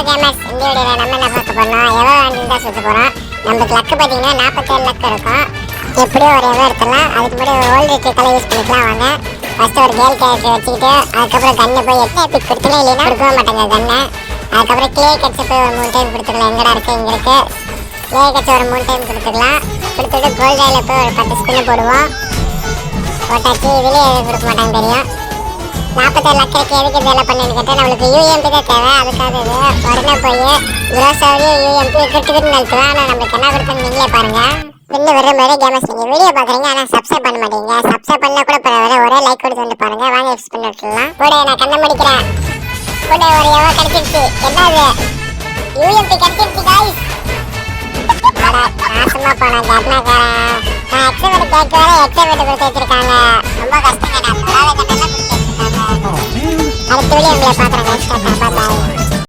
Gamers இந்த வீடியோவில் நம்ம என்ன பார்க்க போறோம், எவ்வளோ வேண்டில் தான் சுற்ற போகிறோம். நமக்கு லக்கு பார்த்தீங்கன்னா 47 லக்கு இருக்கும். எப்படியோ ஒரு எவ்வளோ எடுத்துடலாம். அதுக்கு முன்னாடி ஒரு ஓல்டு ட்ரிக்கெல்லாம் யூஸ் பண்ணிக்கலாம். வாங்க ஃபஸ்ட்டு ஒரு கேல் கேரக்டர் வச்சுக்கிட்டு அதுக்கப்புறம் கண்ணு போய் எட்டு எப்பிக் கொடுத்துலாம், இல்லைன்னா கொடுக்கவே மாட்டாங்க கண்ணை. அதுக்கப்புறம் கிளே கட்ஸை போய் ஒரு 3 டைம் கொடுத்துக்கலாம். எங்கடா இருக்குது, இங்கே இருக்குது. கிளே கட்ஸை ஒரு 3 டைம் கொடுத்துக்கலாம். கொடுத்துட்டு கோல்ட் ராயில் போய் ஒரு 10 ஸ்பின்னு போடுவோம். போட்டாச்சு. இதுலேயே எதுவும் கொடுக்க மாட்டாங்க தெரியும். 47 லட்சத்துக்கு எதுக்கு இதெல்லாம் பண்ணு கேட்டால் நம்மளுக்கு யூஎம்பி தான் தேவை. அதுக்காக இது உடனே போய் குரோசாவே யூஎம்பி கிட்டுக்கிட்டு நிறுத்துவேன். ஆனால் நம்மளுக்கு என்ன கொடுக்குன்னு நீங்களே பாருங்கள். இன்னும் வர மாதிரி கேமர்ஸ் நீங்கள் வீடியோ பார்க்குறீங்க, ஆனால் சப்ஸ்கிரைப் பண்ண மாட்டீங்க. சப்ஸ்கிரைப் பண்ணால் கூட பரவாயில்ல, ஒரே லைக் கொடுத்து வந்து பாருங்கள். வாங்க எக்ஸ் பண்ணி விட்டுலாம். கூட நான் கண்ணை முடிக்கிறேன். கூட ஒரு எவ்வளோ கிடச்சிருச்சு. என்னது யூஎம்பி கிடச்சிருச்சு காய்ஸ். நான் சும்மா போனேன் கர்ணாக்காரன். நான் எக்ஸாமெண்ட் கேட்க வர எக்ஸாமெண்ட் கொடுத்து வச்சிருக்காங்க. ரொம்ப கஷ்டம் கேட்டேன். அடுத்த வீடியோ உங்களை பார்க்குறேன்.